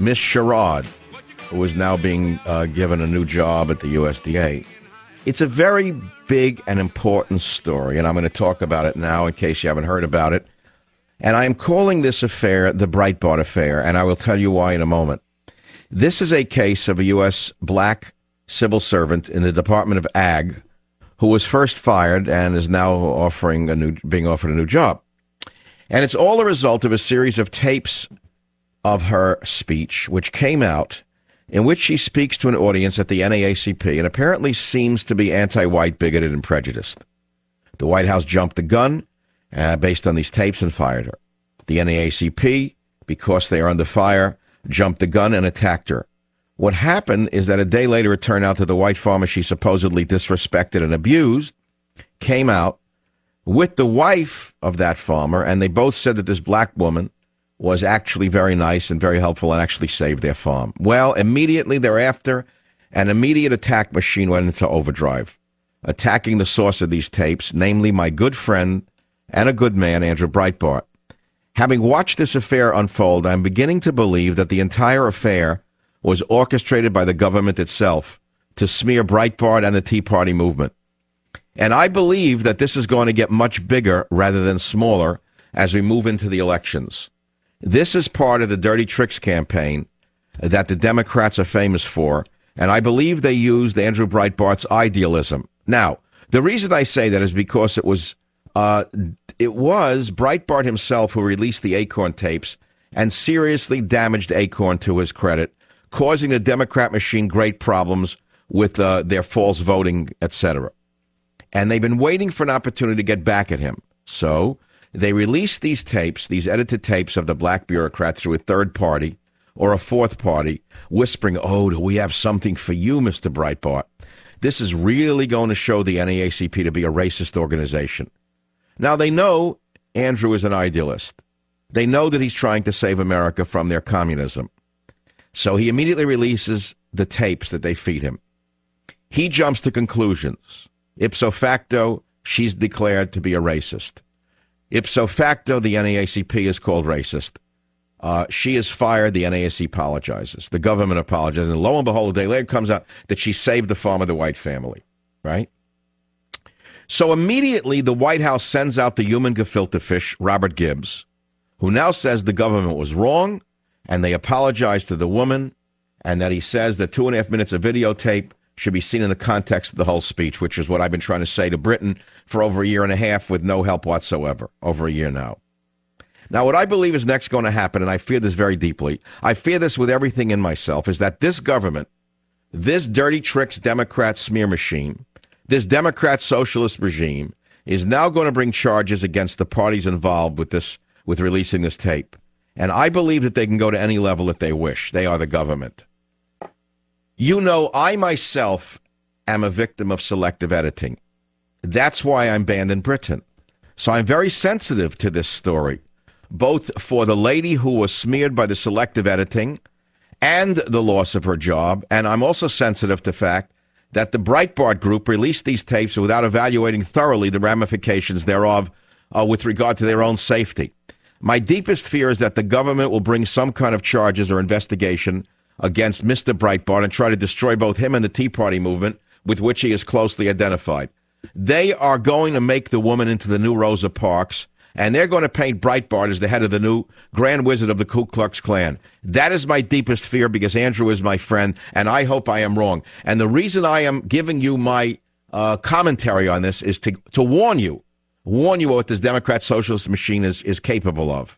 Miss Sherrod, who is now being given a new job at the USDA. It's a very big and important story, and I'm going to talk about it now in case you haven't heard about it. And I'm calling this affair the Breitbart affair, and I will tell you why in a moment. This is a case of a U.S. black civil servant in the Department of Ag who was first fired and is now being offered a new job. And it's all a result of a series of tapes of her speech, which came out, in which she speaks to an audience at the NAACP and apparently seems to be anti-white, bigoted, and prejudiced. The White House jumped the gun based on these tapes and fired her. The NAACP, because they are under fire, jumped the gun and attacked her. What happened is that a day later it turned out that the white farmer she supposedly disrespected and abused came out with the wife of that farmer, and they both said that this black woman was actually very nice and very helpful and actually saved their farm. Well, immediately thereafter, an immediate attack machine went into overdrive, attacking the source of these tapes, namely my good friend and a good man, Andrew Breitbart. Having watched this affair unfold, I'm beginning to believe that the entire affair was orchestrated by the government itself to smear Breitbart and the Tea Party movement. And I believe that this is going to get much bigger rather than smaller as we move into the elections. This is part of the dirty tricks campaign that the Democrats are famous for, and I believe they used Andrew Breitbart's idealism. Now, the reason I say that is because it was Breitbart himself who released the Acorn tapes and seriously damaged Acorn to his credit, causing the Democrat machine great problems with their false voting, etc. And they've been waiting for an opportunity to get back at him. So they released these tapes, these edited tapes of the black bureaucrats through a third party or a fourth party, whispering, oh, do we have something for you, Mr. Breitbart? This is really going to show the NAACP to be a racist organization. Now, they know Andrew is an idealist. They know that he's trying to save America from their communism. So he immediately releases the tapes that they feed him. He jumps to conclusions. Ipso facto, she's declared to be a racist. Ipso facto, the NAACP is called racist. She is fired, the NAACP apologizes. The government apologizes, and lo and behold, a day later comes out that she saved the farm of the white family, right? So immediately, the White House sends out the human gefilte fish, Robert Gibbs, who now says the government was wrong, and they apologize to the woman, and that he says that 2.5 minutes of videotape should be seen in the context of the whole speech, which is what I've been trying to say to Britain for over a year and a half with no help whatsoever, over a year now. Now, what I believe is next going to happen, and I fear this very deeply, I fear this with everything in myself, is that this government, this dirty tricks Democrat smear machine, this Democrat socialist regime, is now going to bring charges against the parties involved with releasing this tape. And I believe that they can go to any level if they wish. They are the government. You know, I myself am a victim of selective editing. That's why I'm banned in Britain. So I'm very sensitive to this story, both for the lady who was smeared by the selective editing and the loss of her job. And I'm also sensitive to the fact that the Breitbart group released these tapes without evaluating thoroughly the ramifications thereof with regard to their own safety. My deepest fear is that the government will bring some kind of charges or investigation against Mr. Breitbart and try to destroy both him and the Tea Party movement with which he is closely identified. They are going to make the woman into the new Rosa Parks, and they're going to paint Breitbart as the head of the new Grand Wizard of the Ku Klux Klan. That is my deepest fear because Andrew is my friend, and I hope I am wrong. And the reason I am giving you my commentary on this is to warn you what this Democrat socialist machine is capable of.